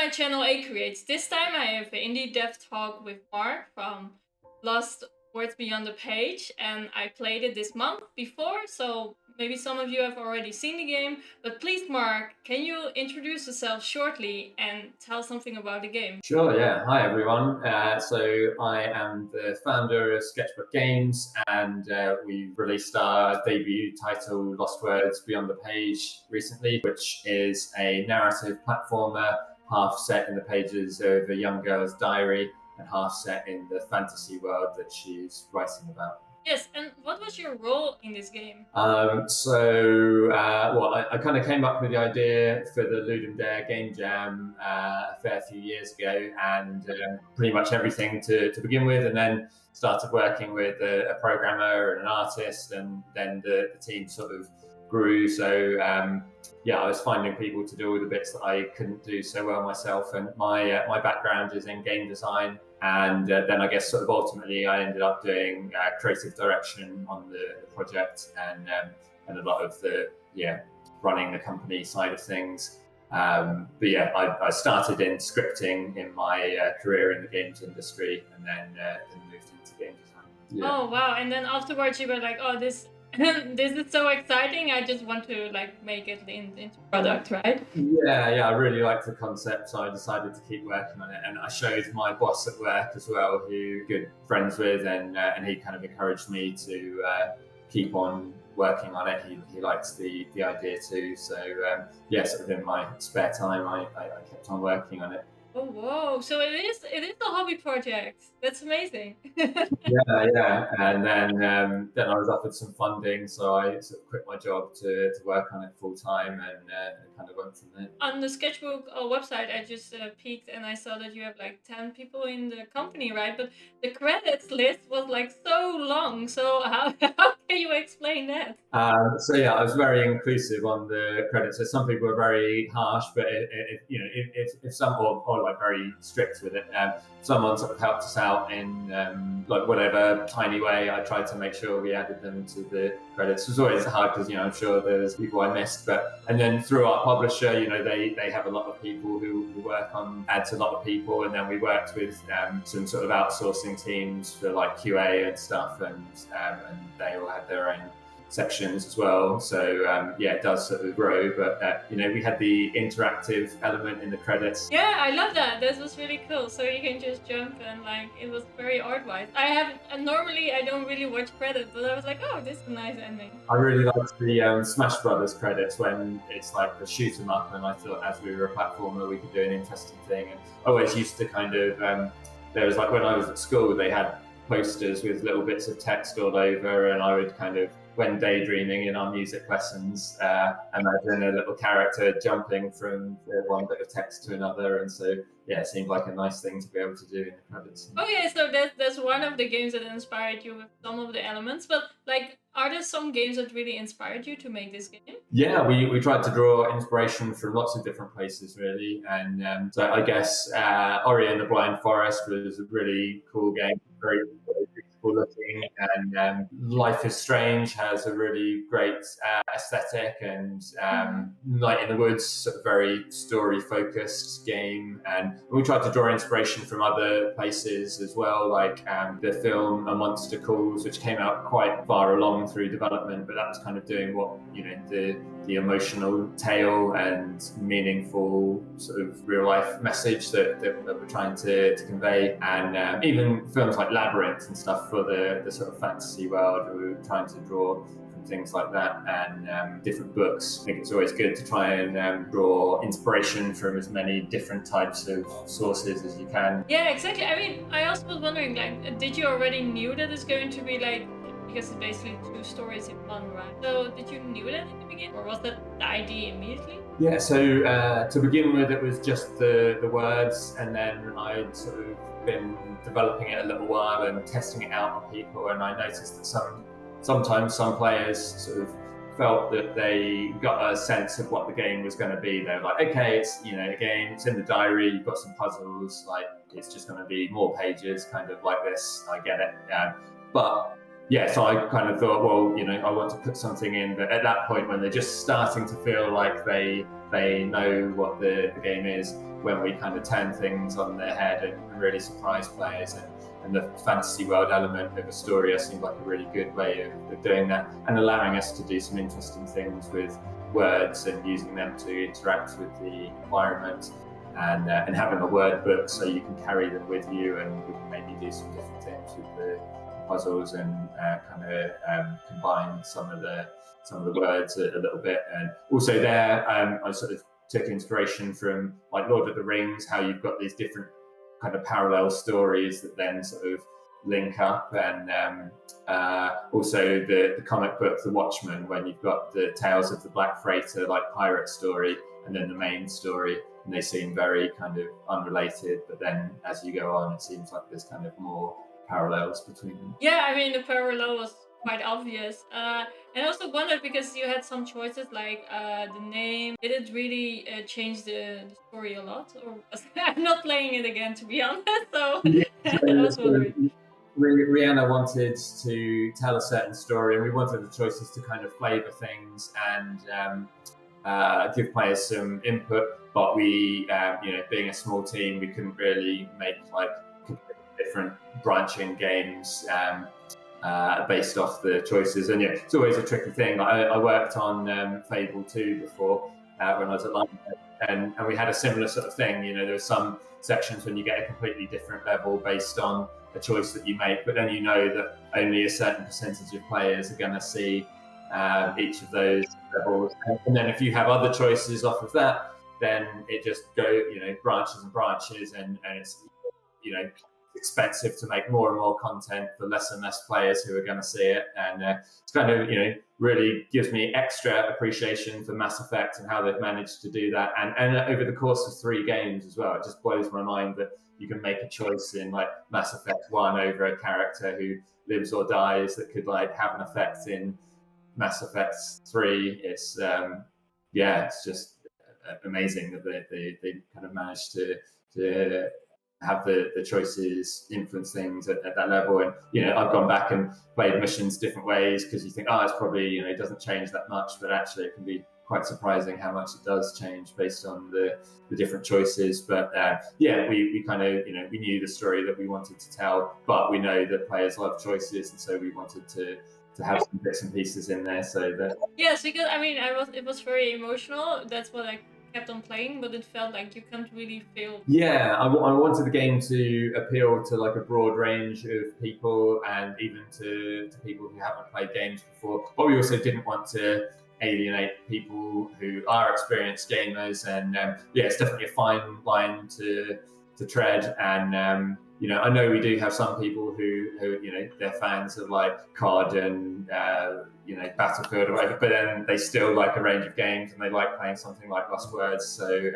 my channel Acreates. This time I have an indie dev talk with Mark from Lost Words Beyond the Page, and I played it this month before, so maybe some of you have already seen the game. But please, Mark, can you introduce yourself shortly and tell something about the game? Sure, yeah. Hi, everyone. So I am the founder of Sketchbook Games, and we released our debut title, Lost Words Beyond the Page, recently, which is a narrative platformer, half set in the pages of a young girl's diary and half set in the fantasy world that she's writing about. Yes, and what was your role in this game? I kind of came up with the idea for the Ludum Dare Game Jam a fair few years ago, and pretty much everything to begin with, and then started working with a programmer and an artist, and then the team sort of grew. So I was finding people to do all the bits that I couldn't do so well myself, and my background is in game design. And then I guess sort of ultimately I ended up doing creative direction on the project and a lot of the running the company side of things. I started in scripting in my career in the games industry, and then moved into game design. Yeah. Oh wow! And then afterwards you were like, oh, this is so exciting. I just want to make it into product, right? Yeah. I really liked the concept, so I decided to keep working on it. And I showed my boss at work as well, who good friends with, and he kind of encouraged me to keep on working on it. He likes the idea too. So sort of in my spare time, I kept on working on it. Oh, whoa. So it is a hobby project. That's amazing. Yeah. And then I was offered some funding, so I sort of quit my job to work on it full time, and kind of went from there. On the Sketchbook website, I just peeked and I saw that you have 10 people in the company, right? But the credits list was so long. So how can you explain that? I was very inclusive on the credits. So some people were very harsh, but if some or very strict with it. Someone sort of helped us out in whatever tiny way. I tried to make sure we added them to the credits. It was always hard because I'm sure there's people I missed, and then through our publisher, they have a lot of people who work on ads, a lot of people, and then we worked with some sort of outsourcing teams for QA and stuff, and they all had their own sections as well. So it does sort of grow, but we had the interactive element in the credits. Yeah, I love that. This was really cool. So you can just jump and it was very art-wise. Normally I don't really watch credits, but I was like, oh, this is a nice ending. I really liked the Smash Brothers credits when it's the shoot 'em up, and I thought as we were a platformer we could do an interesting thing. And I always used to kind of there was when I was at school, they had posters with little bits of text all over, and I would kind of, when daydreaming in our music lessons, imagine a little character jumping from one bit of text to another, and so it seemed like a nice thing to be able to do in the credits. Okay, so that's one of the games that inspired you with some of the elements, but are there some games that really inspired you to make this game? Yeah, we tried to draw inspiration from lots of different places, really, and so I guess Ori and the Blind Forest was a really cool game, very beautiful looking, and Life is Strange has a really great aesthetic, and Night in the Woods, sort of very story focused game, and we tried to draw inspiration from other places as well, the film A Monster Calls, which came out quite far along through development, but that was kind of doing what the emotional tale and meaningful sort of real life message that we're trying to convey, and even films like Labyrinth and stuff for the sort of fantasy world. We were trying to draw from things like that, and different books. I think it's always good to try and draw inspiration from as many different types of sources as you can. Yeah, exactly. I mean, I also was wondering, did you already knew that it's going to be because it's basically two stories in one, right? So did you knew that in the beginning, or was that the idea immediately? Yeah, so to begin with, it was just the words, and then I'd sort of been developing it a little while and testing it out on people, and I noticed that sometimes some players sort of felt that they got a sense of what the game was going to be. They were like, okay, it's a game, it's in the diary, you've got some puzzles, it's just going to be more pages, kind of like this. I get it, so I kind of thought, well, I want to put something in, but at that point when they're just starting to feel like they know what the game is, when we kind of turn things on their head and really surprise players. And the fantasy world element of a story seemed like a really good way of doing that, and allowing us to do some interesting things with words and using them to interact with the environment, and having a word book so you can carry them with you, and we can maybe do some different things with the puzzles and combine some of the words a little bit. And also there, I sort of took inspiration from like Lord of the Rings, how you've got these different kind of parallel stories that then sort of link up, and also the comic book The Watchmen, when you've got the Tales of the Black Freighter like pirate story and then the main story, and they seem very kind of unrelated, but then as you go on it seems like there's kind of more parallels between them. Yeah, I mean the parallel was quite obvious. And I also wondered, because you had some choices like the name. Did it really change the story a lot? Or I'm not playing it again, to be honest. So I was wondering. Rhianna wanted to tell a certain story, and we wanted the choices to kind of flavour things and give players some input. But we, being a small team, we couldn't really make like different branching games based off the choices. And yeah, it's always a tricky thing. I worked on Fable 2 before when I was at London, and we had a similar sort of thing. There were some sections when you get a completely different level based on a choice that you make, but then you know that only a certain percentage of players are going to see each of those levels. And then if you have other choices off of that, then it just branches and branches, and it's expensive to make more and more content for less and less players who are going to see it. And it's kind of really gives me extra appreciation for Mass Effect and how they've managed to do that, and over the course of 3 games as well. It just blows my mind that you can make a choice in like Mass Effect 1 over a character who lives or dies that could like have an effect in Mass Effect 3. It's it's just amazing that they kind of managed to have the choices influence things at that level. And I've gone back and played missions different ways, because you think, it's probably it doesn't change that much, but actually it can be quite surprising how much it does change based on the different choices. But we kind of we knew the story that we wanted to tell, but we know that players love choices, and so we wanted to have some bits and pieces in there so that yes, because I mean it was very emotional. That's what I kept on playing, but it felt like you can't really feel. Yeah, I wanted the game to appeal to like a broad range of people, and even to people who haven't played games before. But we also didn't want to alienate people who are experienced gamers, and it's definitely a fine line to tread. And I know we do have some people who they're fans of like COD and Battlefield or whatever, but then they still like a range of games, and they like playing something like Lost Words. So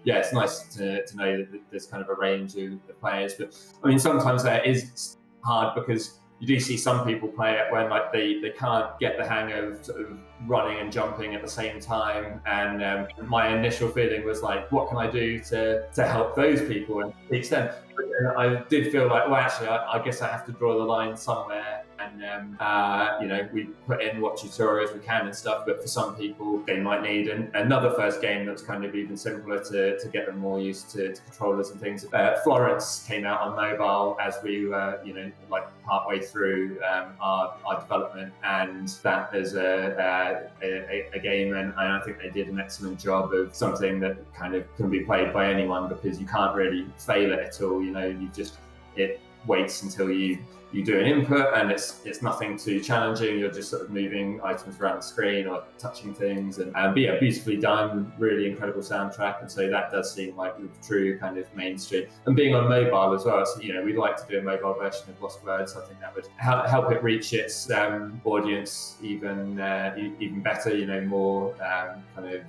it's nice to know that there's kind of a range of players. But I mean, sometimes that is hard, because you do see some people play it when like they can't get the hang of sort of running and jumping at the same time. And my initial feeling was like, what can I do to help those people and teach them? But I did feel like, well, actually, I guess I have to draw the line somewhere. And we put in what tutorials we can and stuff, but for some people they might need another first game that's kind of even simpler to get them more used to controllers and things. Florence came out on mobile as we were like partway through our development, and that is a game, and I think they did an excellent job of something that kind of can be played by anyone, because you can't really fail it at all. It waits until you do an input, and it's nothing too challenging. You're just sort of moving items around the screen or touching things, and beautifully done, really incredible soundtrack. And so that does seem like the true kind of mainstream. And being on mobile as well, so we'd like to do a mobile version of Lost Words. I think that would help it reach its audience even better. More kind of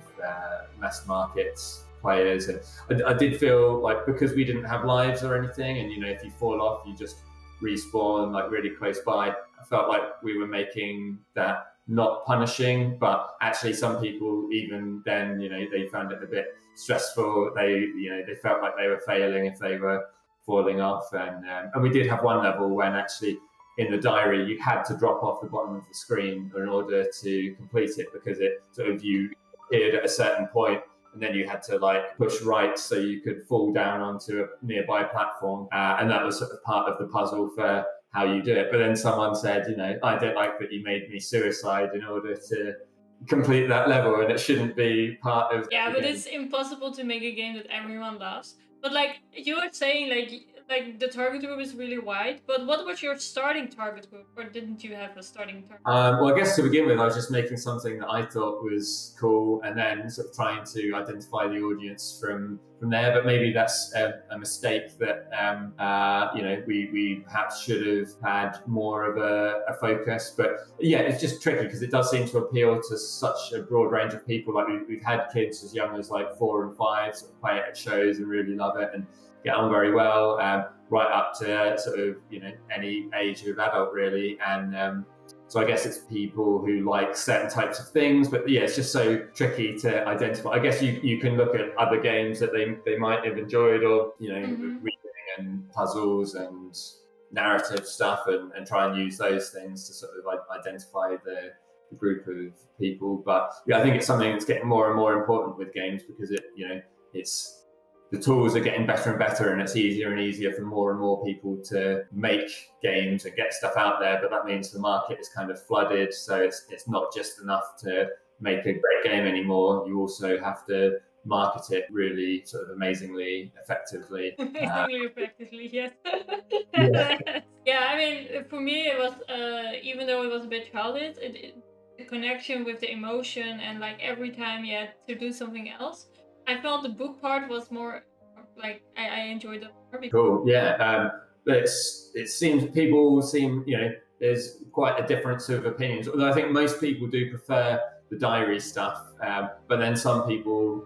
mass markets players. And I did feel like, because we didn't have lives or anything, and if you fall off, you just respawn like really close by. I felt like we were making that not punishing, but actually some people even then, they found it a bit stressful. They felt like they were failing if they were falling off. And we did have one level when actually in the diary you had to drop off the bottom of the screen in order to complete it, because it sort of you appeared at a certain point, and then you had to like push right so you could fall down onto a nearby platform, and that was sort of part of the puzzle for how you do it. But then someone said, I don't like that you made me suicide in order to complete that level, and it shouldn't be part of Yeah, the but game. it's impossible to make a game that everyone loves. But like you were saying, like the target group is really wide. But what was your starting target group, or didn't you have a starting target? Well, I guess to begin with, I was just making something that I thought was cool, and then sort of trying to identify the audience from there. But maybe that's a mistake that we perhaps should have had more of a focus. But yeah, it's just tricky because it does seem to appeal to such a broad range of people. Like we've had kids as young as like 4 and 5 sort of play it at shows and really love it and get on very well. Right up to sort of any age of adult really, and so I guess it's people who like certain types of things, but yeah, it's just so tricky to identify. I guess you can look at other games that they might have enjoyed, or reading and puzzles and narrative stuff, and try and use those things to sort of identify the group of people. But yeah, I think it's something that's getting more and more important with games because it's the tools are getting better and better, and it's easier and easier for more and more people to make games and get stuff out there. But that means the market is kind of flooded. So it's not just enough to make a great game anymore. You also have to market it really sort of amazingly effectively. Amazingly effectively, yes. Yeah. Yeah, I mean, for me, it was, even though it was a bit childish, the connection with the emotion and like every time you had to do something else. I felt the book part was more like I enjoyed it more. Cool. Yeah. It seems people seem there's quite a difference of opinions. Although I think most people do prefer the diary stuff, but then some people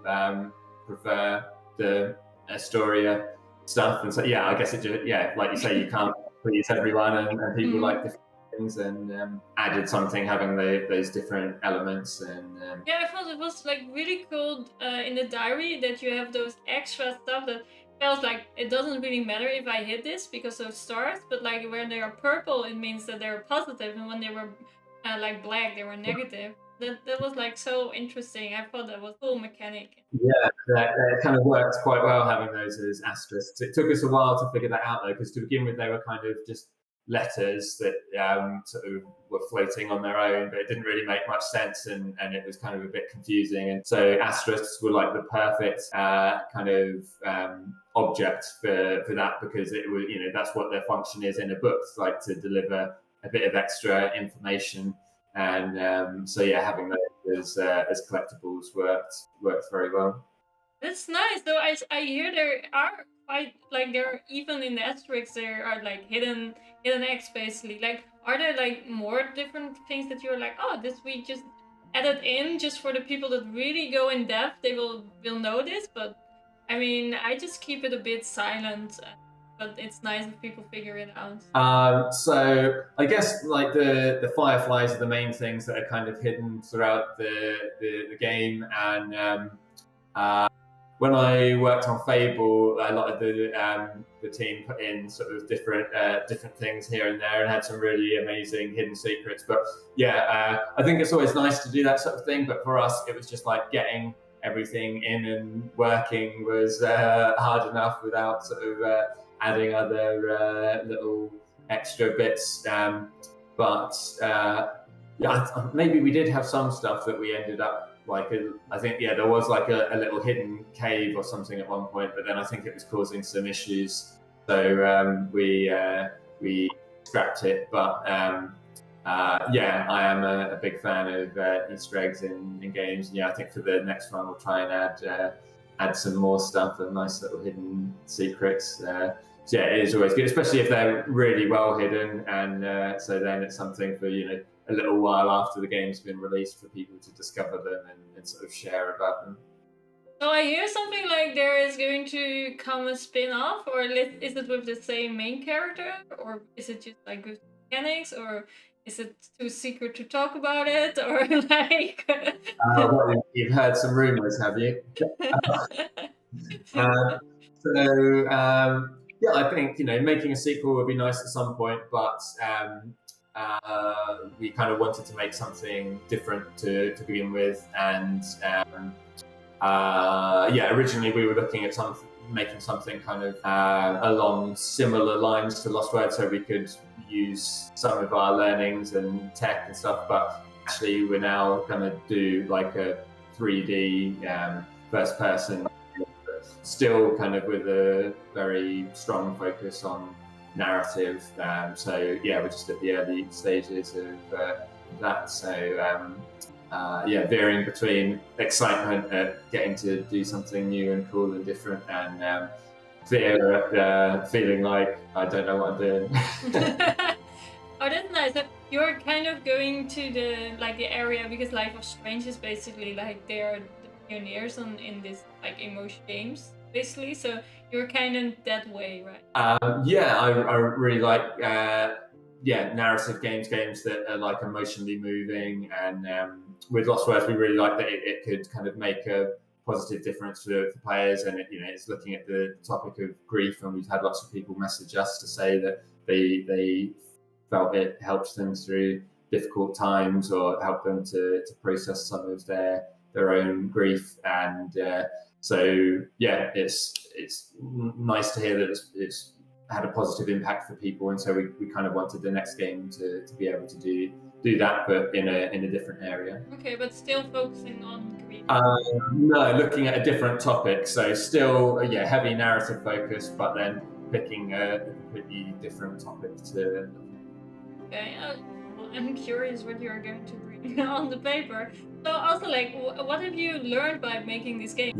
prefer the Astoria stuff. And so yeah, I guess it just like you say, you can't please everyone, and people like different things, and added something having those different elements. And yeah, I thought it was like really cool in the diary that you have those extra stuff that felt like it doesn't really matter if I hit this because of stars, but like when they are purple, it means that they're positive, and when they were like black, they were negative. That was like so interesting. I thought that was a cool mechanic. Yeah, that kind of worked quite well having those as asterisks. It took us a while to figure that out though, because to begin with they were kind of just letters that sort of were floating on their own, but it didn't really make much sense, and it was kind of a bit confusing. And so asterisks were like the perfect kind of object for that, because it was that's what their function is in a book, like to deliver a bit of extra information. And so yeah, having those as collectibles worked very well. That's nice. Though I hear there are quite like there are, even in the asterisks there are like hidden eggs basically. Like are there like more different things that you're like, oh, this we just added in just for the people that really go in depth, they will know this. But I mean, I just keep it a bit silent. But it's nice if people figure it out. So I guess like the fireflies are the main things that are kind of hidden throughout the game, and when I worked on Fable, a lot of the team put in sort of different things here and there, and had some really amazing hidden secrets. But yeah, I think it's always nice to do that sort of thing. But for us, it was just like getting everything in and working was hard enough without sort of adding other little extra bits. But yeah, maybe we did have some stuff that we ended up I think there was like a little hidden cave or something at one point, but then I think it was causing some issues, so we scrapped it. But yeah, I am a big fan of Easter eggs in games, and yeah, I think for the next one we'll try and add some more stuff and nice little hidden secrets. So yeah, it is always good, especially if they're really well hidden, and so then it's something for a little while after the game's been released for people to discover them and sort of share about them. So I hear something like there is going to come a spin-off, or is it with the same main character, or is it just like good mechanics, or is it too secret to talk about it, or like? Well, you've heard some rumors, have you? Yeah, I think making a sequel would be nice at some point, but we kind of wanted to make something different to begin with, and originally we were looking at making something kind of along similar lines to Lost Words, so we could use some of our learnings and tech and stuff, but actually we're now going to do like a 3D first person, still kind of with a very strong focus on narrative. So we're just at the early stages of that. So veering between excitement at getting to do something new and cool and different, and fear at feeling like I don't know what I'm doing. Oh, that's nice. So you're kind of going to the area, because Life of Strange is basically like they're the pioneers in this like emotion games, basically. So you're kind of that way, right? I really like narrative games that are like emotionally moving, and with Lost Words we really like that it could kind of make a positive difference for players, and it's looking at the topic of grief, and we've had lots of people message us to say that they felt it helped them through difficult times or helped them to process some of their own grief, and it's nice to hear that it's had a positive impact for people, and so we kind of wanted the next game to be able to do that, but in a different area. Okay, but still focusing on grief. No, looking at a different topic, so still heavy narrative focus, but then picking a completely different topic to. Okay, I'm curious what you're going to bring on the paper. So also, like, what have you learned by making this game?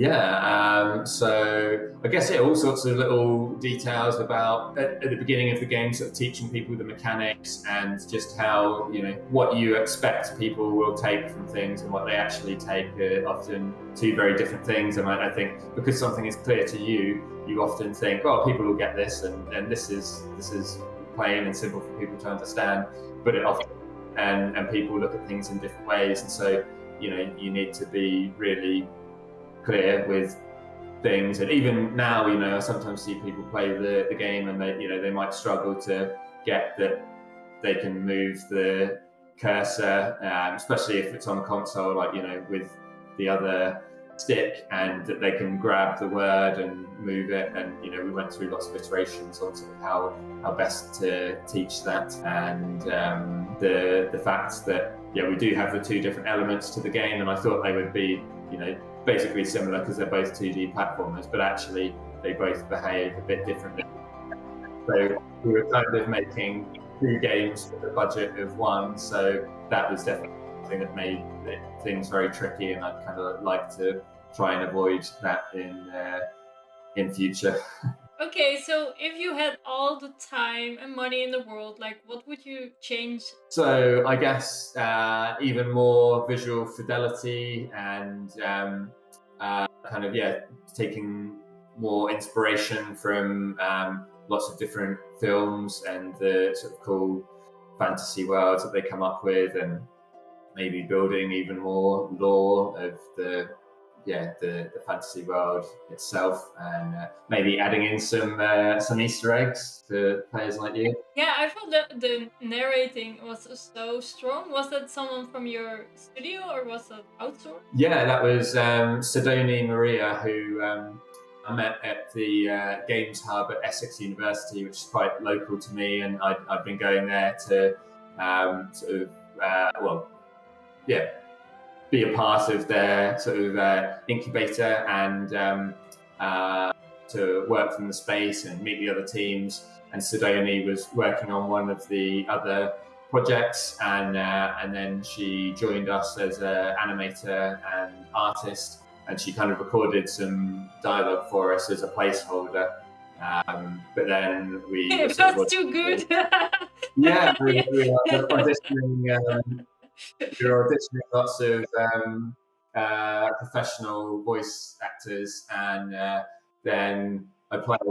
So I guess all sorts of little details about at the beginning of the game, sort of teaching people the mechanics and just how what you expect people will take from things and what they actually take are often two very different things. And I think because something is clear to you, you often think, oh, people will get this, and this is plain and simple for people to understand. But it often and people look at things in different ways, and so you need to be really clear with things. And even now, I sometimes see people play the game and they might struggle to get that they can move the cursor, especially if it's on console, like with the other stick, and that they can grab the word and move it. And we went through lots of iterations on sort of how best to teach that, and the fact that we do have the two different elements to the game, and I thought they would be basically similar because they're both 2D platformers, but actually they both behave a bit differently. So we were kind of making two games with a budget of one, so that was definitely something that made things very tricky, and I'd kind of like to try and avoid that in future. Okay, so if you had all the time and money in the world, like, what would you change? So I guess even more visual fidelity, and taking more inspiration from lots of different films and the sort of cool fantasy worlds that they come up with, and maybe building even more lore of the fantasy world itself, and maybe adding in some Easter eggs for players like you. Yeah, I thought that the narrating was so strong. Was that someone from your studio or was it outsourced? Yeah, that was Sidoni Maria, who I met at the Games Hub at Essex University, which is quite local to me, and I've been going there to be a part of their sort of incubator, and to work from the space and meet the other teams. And Sidoni was working on one of the other projects, and then she joined us as an animator and artist, and she kind of recorded some dialogue for us as a placeholder. But then we That's too good. Yeah, we were auditioning. We were auditioning lots of professional voice actors, and then I played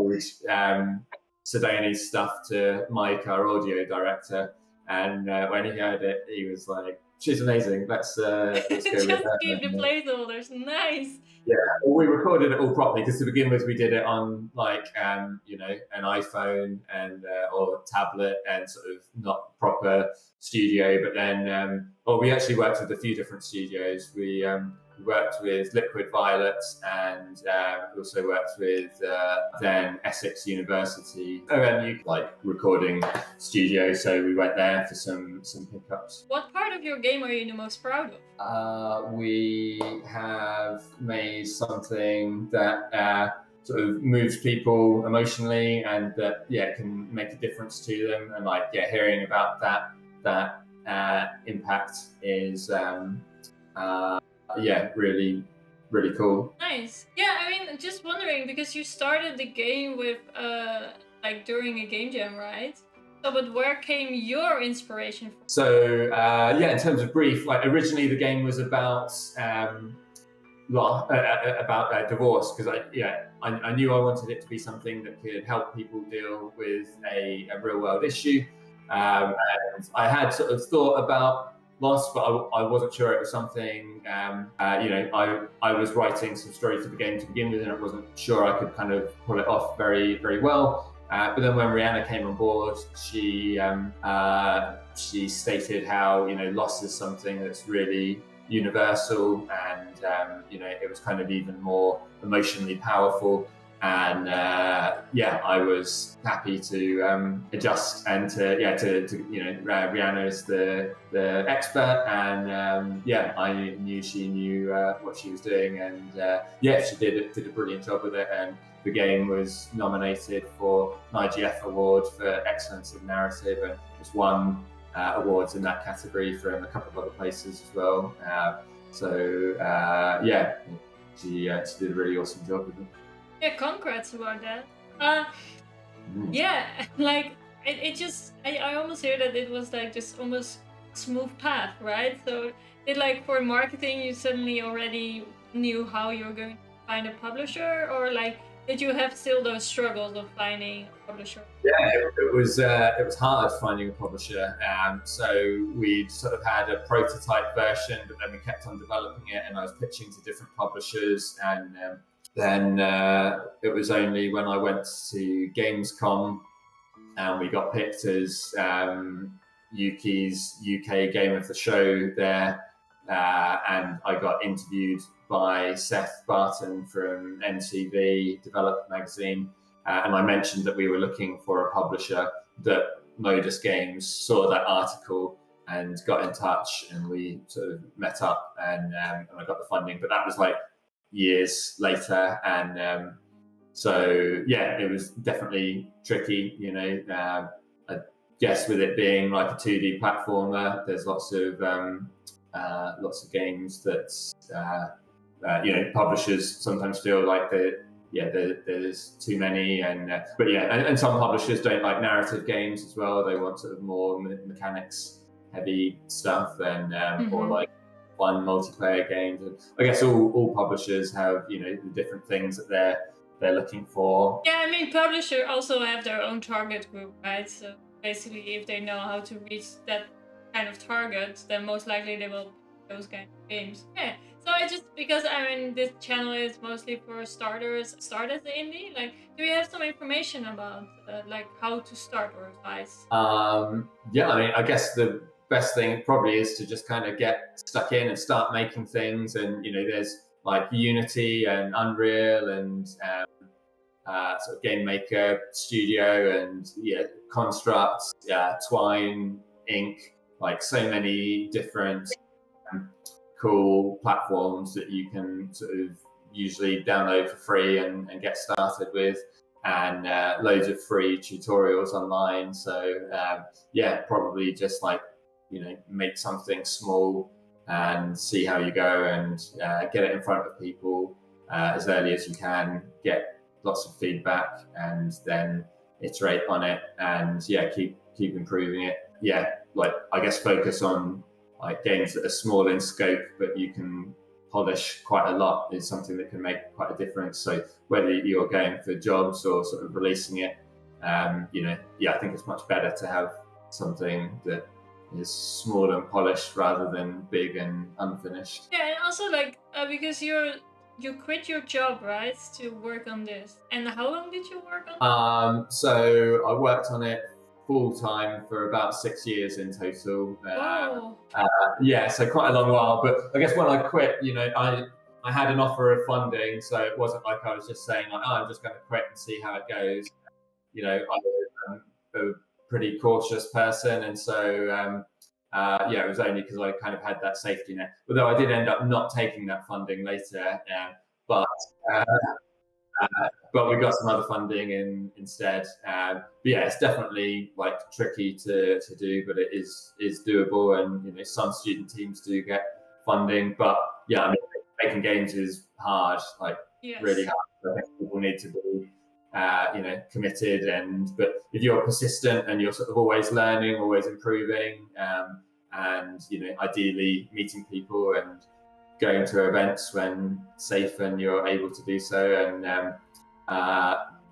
Sidoni's stuff to Mike, our audio director, and when he heard it, he was like, "She's amazing. Let's go with Just her." keep the placeholders. Nice. Yeah, well, we recorded it all properly because to begin with, we did it on like an iPhone and or tablet, and sort of not proper studio. But then, we actually worked with a few different studios. We we worked with Liquid Violet, and we also worked with then Essex University, OMU, like recording studio. So we went there for some pickups. What part of your game are you the most proud of? We have made something that sort of moves people emotionally, and that can make a difference to them. And like hearing about that impact is really really cool. Nice. Yeah, I mean, just wondering because you started the game with like during a game jam, right? So, but where came your inspiration from? So in terms of brief, like originally the game was about divorce, because I knew I wanted it to be something that could help people deal with a real world issue. And I had sort of thought about loss, but I wasn't sure it was something. I was writing some story for the game to begin with, and I wasn't sure I could kind of pull it off very very well. But then when Rhianna came on board, she stated how loss is something that's really universal, and it was kind of even more emotionally powerful. And I was happy to adjust, and to Rhianna is the expert, and I knew she knew what she was doing, and she did a brilliant job with it. And the game was nominated for an IGF award for excellence in narrative, and was won awards in that category from a couple of other places as well. She did a really awesome job with it. Yeah, congrats about that. Like it just I almost hear that it was like just almost smooth path, right? So like for marketing, you suddenly already knew how you were going to find a publisher, or like did you have still those struggles of finding a publisher? Yeah, it was hard finding a publisher. So we'd sort of had a prototype version, but then we kept on developing it, and I was pitching to different publishers. And then it was only when I went to Gamescom and we got picked as Yuki's UK Game of the Show there, and I got interviewed by Seth Barton from MTV Develop Magazine, and I mentioned that we were looking for a publisher. That Modus Games saw that article and got in touch, and we sort of met up, and I got the funding. But that was like years later, and it was definitely tricky. I guess with it being like a 2D platformer, there's lots of games that publishers sometimes feel like there's too many, and some publishers don't like narrative games as well. They want sort of more mechanics heavy stuff, and or like fun multiplayer games. And I guess all publishers have the different things that they're looking for. Yeah, I mean, publishers also have their own target group, right? So basically, if they know how to reach that kind of target, then most likely they will pick those kind of games. Yeah. So because this channel is mostly for starters, start as the indie. Like, do you have some information about like how to start or advice? I guess the best thing probably is to just kind of get stuck in and start making things. And there's like Unity and Unreal and sort of Game Maker Studio and Construct, Twine, Inc. Like so many different cool platforms that you can sort of usually download for free and get started with, and loads of free tutorials online. So probably just like make something small and see how you go, and get it in front of people as early as you can, get lots of feedback, and then iterate on it, and keep improving it. Like I guess focus on like games that are small in scope, but you can polish quite a lot, is something that can make quite a difference. So whether you're going for jobs or sort of releasing it, I think it's much better to have something that is small and polished rather than big and unfinished. Yeah, and also like because you quit your job, right, to work on this. And how long did you work on it? So I worked on it full time for about 6 years in total. Oh. Yeah, so quite a long while. But I guess when I quit, I had an offer of funding, so it wasn't like I was just saying like, oh, I'm just going to quit and see how it goes. I was a pretty cautious person, and so it was only because I kind of had that safety net. Although I did end up not taking that funding later, but uh, but we got some other funding instead. But yeah, it's definitely like tricky to do, but it is doable, and some student teams do get funding. But yeah, I mean, making games is hard, like really hard. So I think people need to be committed, but if you're persistent and you're sort of always learning, always improving, and ideally meeting people and going to events when safe and you're able to do so, and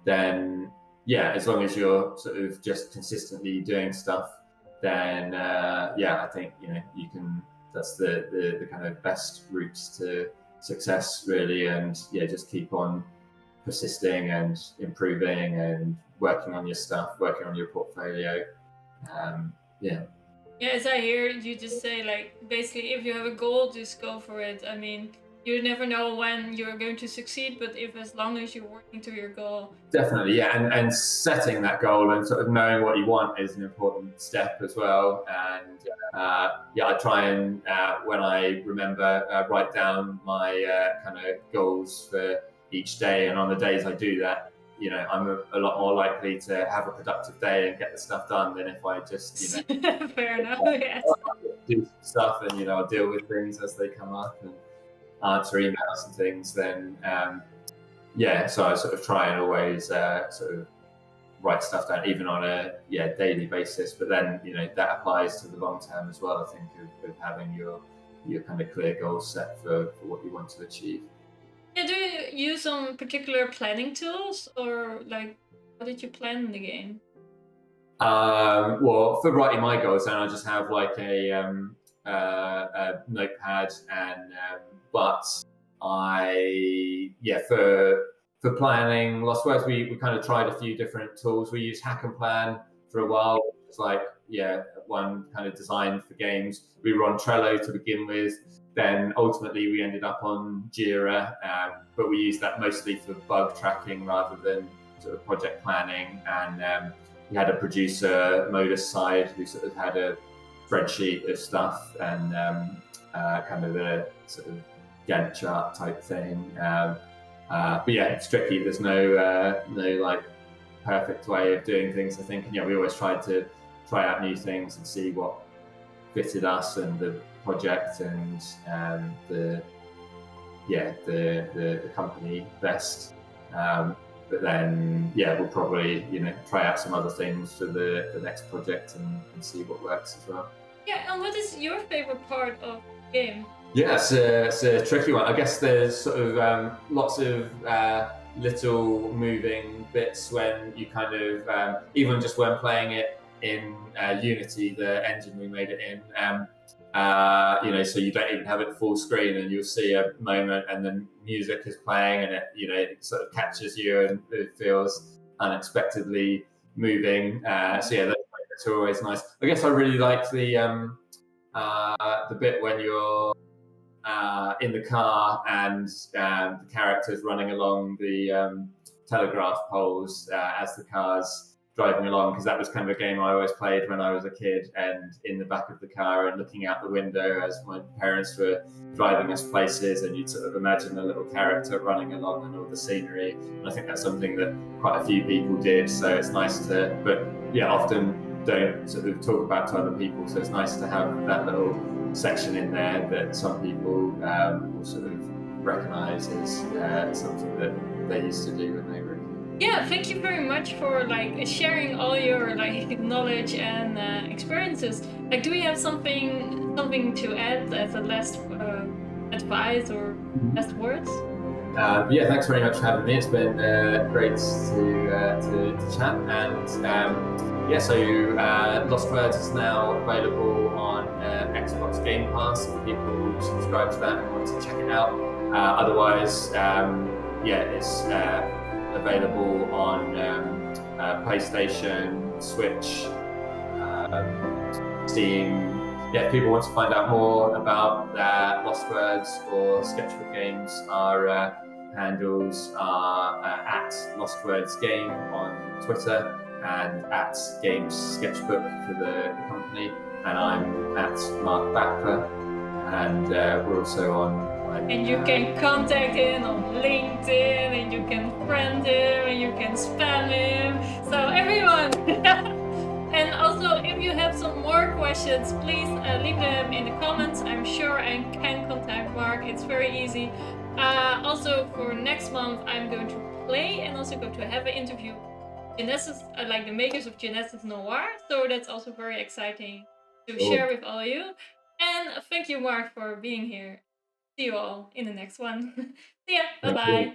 then as long as you're sort of just consistently doing stuff, then I think you can. That's the kind of best routes to success, really, and just keep on persisting and improving and working on your stuff, working on your portfolio. As I hear you just say, like, basically, if you have a goal, just go for it. I mean, you never know when you're going to succeed, but as long as you're working to your goal. Definitely, yeah, and setting that goal and sort of knowing what you want is an important step as well. And I try and when I remember, write down my kind of goals for each day, and on the days I do that, I'm a lot more likely to have a productive day and get the stuff done than if I just fair enough, yes. do stuff and I'll deal with things as they come up and answer emails and things. Then so I sort of try and always sort of write stuff down, even on a daily basis. But then that applies to the long term as well, I think, of having your kind of clear goals set for what you want to achieve. Yeah, do you use some particular planning tools, or like, how did you plan the game? Well, for writing my goals, then I just have like a notepad, and but for planning Lost Words, we kind of tried a few different tools. We used Hack and Plan for a while. It's like one kind of designed for games. We were on Trello to begin with. Then ultimately we ended up on Jira, but we used that mostly for bug tracking rather than sort of project planning. And we had a producer, Modus Side, who sort of had a spreadsheet of stuff and kind of a sort of Gantt chart type thing. But yeah, it's tricky. There's no like perfect way of doing things, I think. And we always tried to try out new things and see what fitted us and the project and the company best. But then we'll probably try out some other things for the next project and see what works as well. Yeah, and what is your favorite part of the game? Yeah, it's a tricky one. I guess there's sort of lots of little moving bits when you kind of even just when playing it in Unity, the engine we made it in. So you don't even have it full screen, and you'll see a moment, and then music is playing, and it sort of catches you, and it feels unexpectedly moving. So those moments are always nice. I guess I really like the bit when you're in the car and the character's running along the telegraph poles as the car's driving along, because that was kind of a game I always played when I was a kid, and in the back of the car and looking out the window as my parents were driving us places, and you'd sort of imagine a little character running along and all the scenery. And I think that's something that quite a few people did, so it's nice to, but often don't sort of talk about to other people, so it's nice to have that little section in there that some people will sort of recognize as something that they used to do when they were. Yeah, thank you very much for sharing all your knowledge and experiences. Do we have something to add as a last advice or last words? Thanks very much for having me. It's been great to chat. And so Lost Words is now available on Xbox Game Pass for people who subscribe to that and want to check it out. Otherwise, it's available on PlayStation, Switch, seeing, if people want to find out more about Lost Words or Sketchbook games, our handles are at Lost Words Game on Twitter and at Games Sketchbook for the company. And I'm at Mark Backler, and we're also on. And you can contact him on LinkedIn, and you can friend him, and you can spam him. So everyone. And also, if you have some more questions, please leave them in the comments. I'm sure I can contact Mark. It's very easy. Also, for next month, I'm going to play and also going to have an interview with Genesis, like the makers of Genesis Noir. So that's also very exciting to share with all you. And thank you, Mark, for being here. See you all in the next one. See ya. Bye-bye.